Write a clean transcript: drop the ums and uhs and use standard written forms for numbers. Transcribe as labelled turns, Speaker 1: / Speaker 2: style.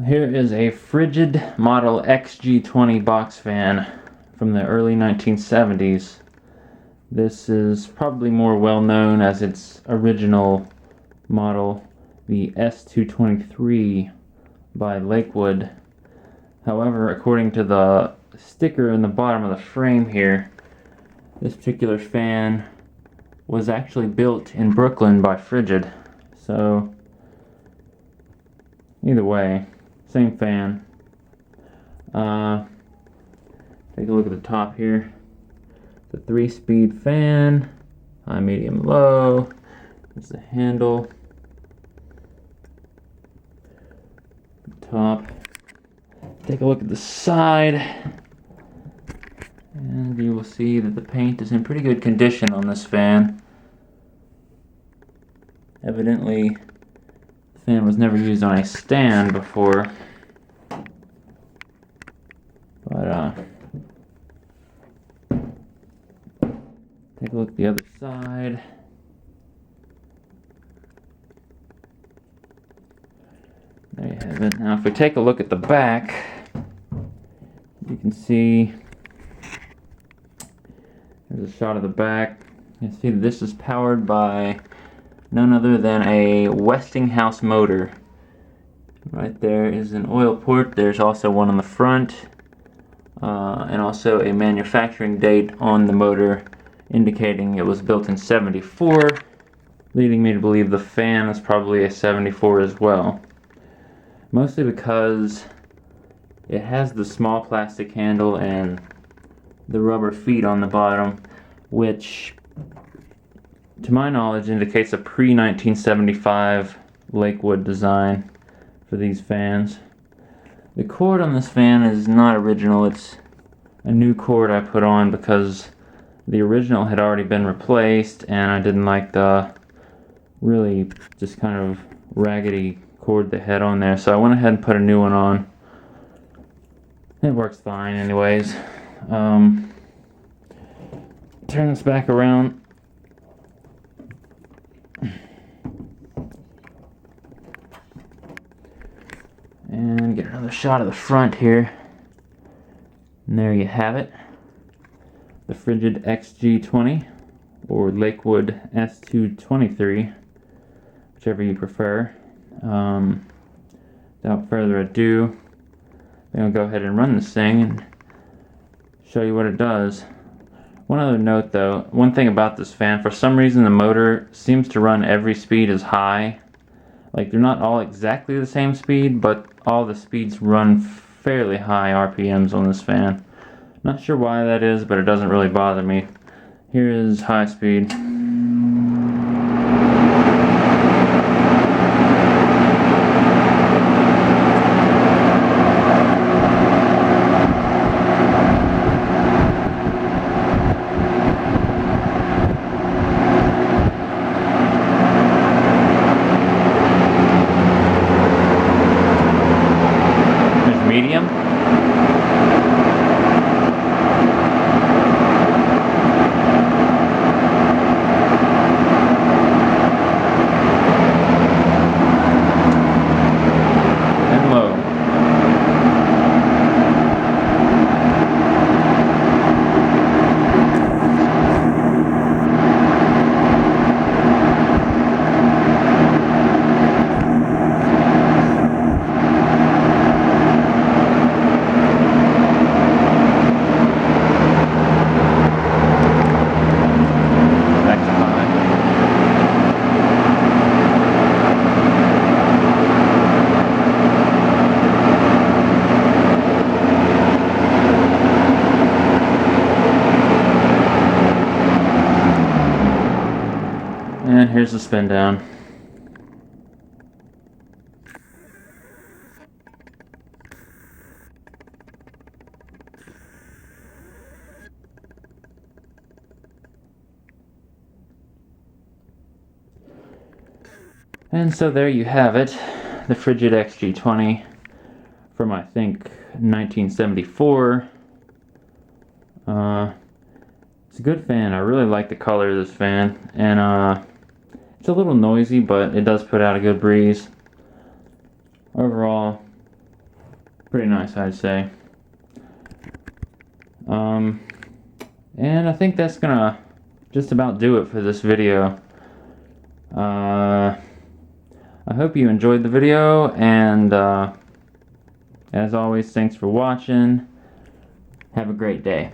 Speaker 1: Here is a Frigid model XG-20 box fan from the early 1970s. This is probably more well known as its original model, the S223 by Lakewood. However, according to the sticker in the bottom of the frame here, this particular fan was actually built in Brooklyn by Frigid. So, either way, same fan. Take a look at the top here. The 3-speed fan, high, medium, low. There's the handle. Top. Take a look at the side, and you will see that the paint is in pretty good condition on this fan. Evidently, the fan was never used on a stand before, but take a look at the other side. There you have it. Now if we take a look at the back, you can see there's a shot of the back. You can see that this is powered by none other than a Westinghouse motor. Right there is an oil port. There's also one on the front, and also a manufacturing date on the motor indicating it was built in '74, leading me to believe the fan is probably a '74 as well. Mostly because it has the small plastic handle and the rubber feet on the bottom, which to my knowledge indicates a pre-1975 Lakewood design for these fans. The cord on this fan is not original. It's a new cord I put on because the original had already been replaced and I didn't like the really just kind of raggedy cord they had on there, so I went ahead and put a new one on. It works fine anyways. Turn this back around. And get another shot of the front here. And there you have it. The Frigid XG-20 or Lakewood S223, whichever you prefer. Without further ado, I'm going to go ahead and run this thing and show you what it does. One other note though, one thing about this fan, for some reason the motor seems to run every speed as high. Like they're not all exactly the same speed, but all the speeds run fairly high RPMs on this fan. Not sure why that is, but it doesn't really bother me. Here is high speed. Medium. And low. And here's the spin down. And so there you have it, the Frigid XG-20 from I think 1974. It's a good fan. I really like the color of this fan, and it's a little noisy, but it does put out a good breeze. Overall, Pretty nice, I'd say. And I think that's gonna just about do it for this video. I hope you enjoyed the video, and as always, thanks for watching. Have a great day.